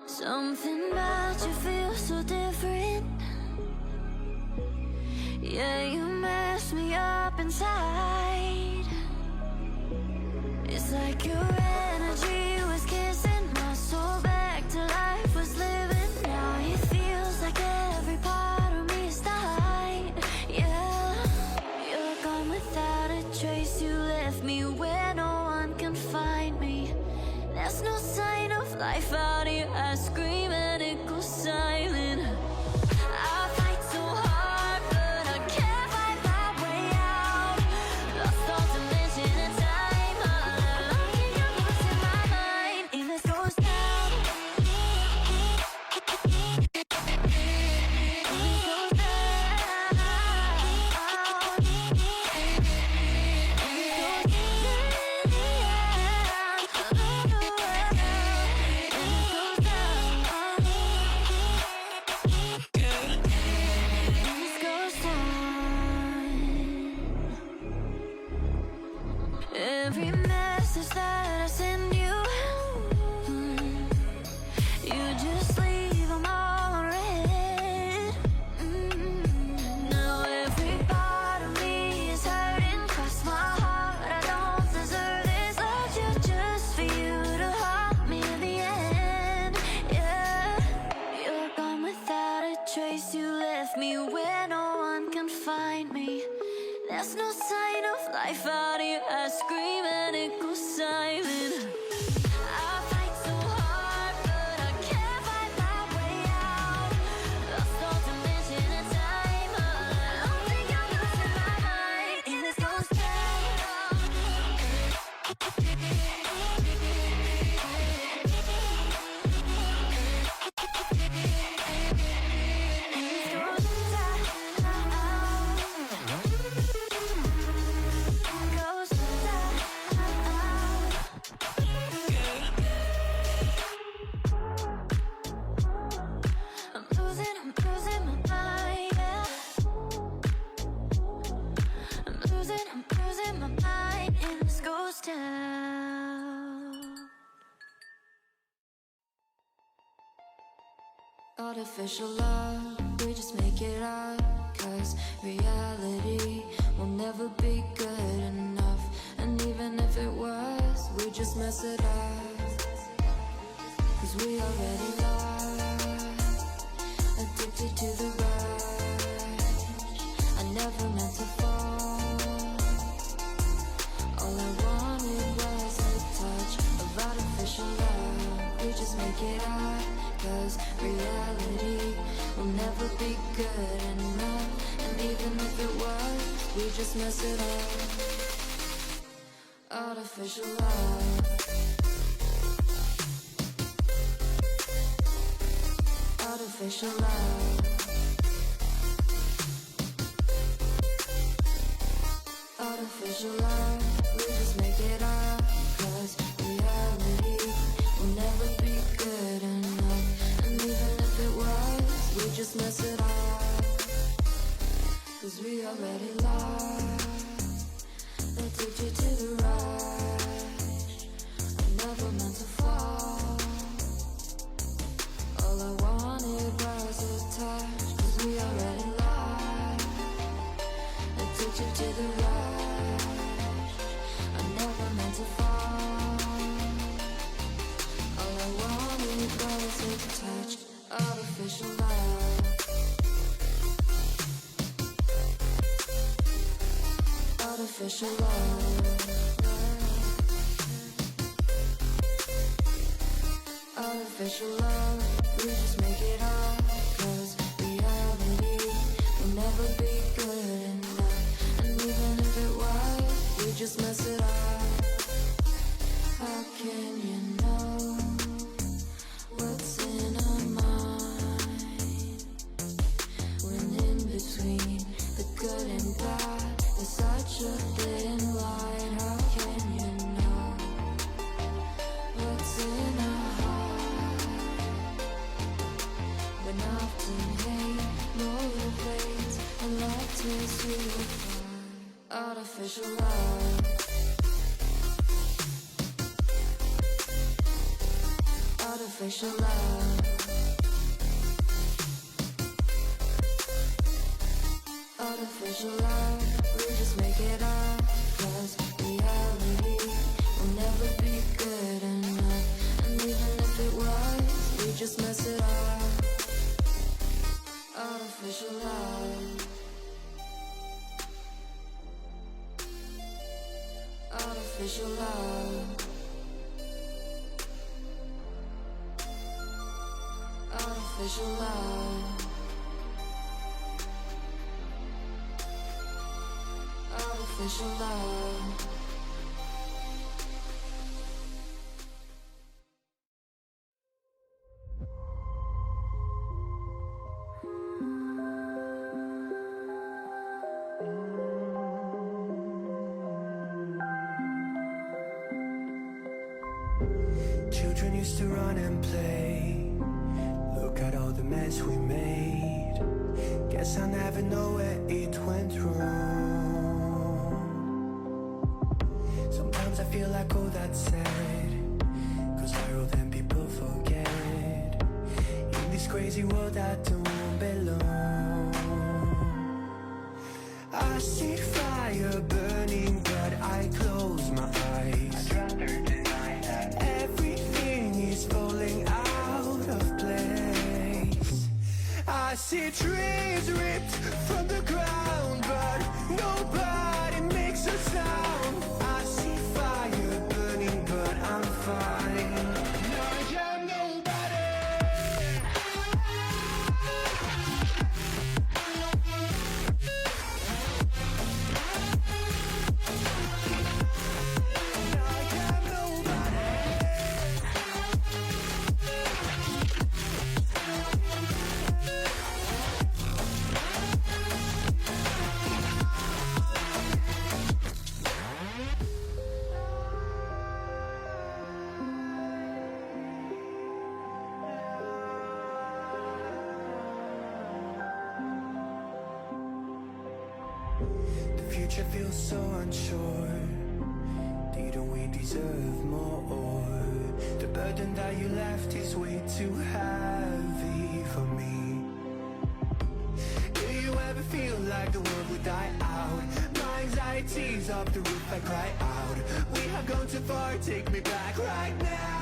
Something about you feels so different. Yeah, you mess me up inside. It's like your energy was kissing my soul back to life, was living. Now it feels like every part of me is died. Yeah, you're gone without a trace. You left me where no one can find me. There's no sign of life out here. I scream and it goes silent. I fight so hard, but I can't find my way out. Lost all dimension and time. All alone, can you lose in my mind? And this goes down. And this goes down. Every message that I send you, you just leave them all unread. Now every part of me is hurting. Cross my heart, I don't deserve this. Loved you just for you to haunt me in the end. Yeah, you're gone without a trace. You left me where no one can find me. There's no sign of life out here. I scream and it goes silent. I fight so hard, but I can't find my way out. Lost all dimension and time. I don't think I'm losing my mind. And this goes down. Artificial love, we just make it up. Cause reality will never be good enough. And even if it was, we just mess it up. Cause we already lost, addicted to the rush. I never meant to fall. All I wanted was a touch of artificial love. We just make it up. Cause reality will never be good enough. And even if it was, we just mess it up. Artificial love. Artificial love. Artificial love. We just make it up. Cause reality will never be good enough. And even if it was, we just mess it up. Cause we already lost, addicted to the rush. I never meant to fall. All I wanted was a touch. Cause we already lost, addicted to the rush. I never meant to fall. All I wanted was a touch. Artificial love. Artificial love. Artificial love. We just make it up. Cause reality will never be good enough. And even if it was, we just mess it up. How can you know what's in our mind? When in between the good and bad, there's such a thin line. How can you know what's in our heart? When often hate motivates and love tears you apart. Artificial love. artificial love. Artificial love, we just make it up. 'Cause reality will never be good enough. And even if it was, we just mess it up. Artificial love. Artificial love. Artificial love. Artificial love. Children used to run and play. Look at all the mess we made. Guess I never know where it went wrong. Sometimes I feel like all that's sad, 'cause viral then people forget. In this crazy world I don't belong. I see fire burning but I close my eyes. I'd rather deny that. Everything is falling out of place. I see trees ripped from the ground, but nobody makes a sound. I see fire burning, but I'm fine. I am nobody. I am nobody. The future feels so unsure. Didn't we deserve more? The burden that you left is way too heavy for me. Do you ever feel like the world would die out? My anxiety's off the roof, I cry out. We have gone too far, take me back right now.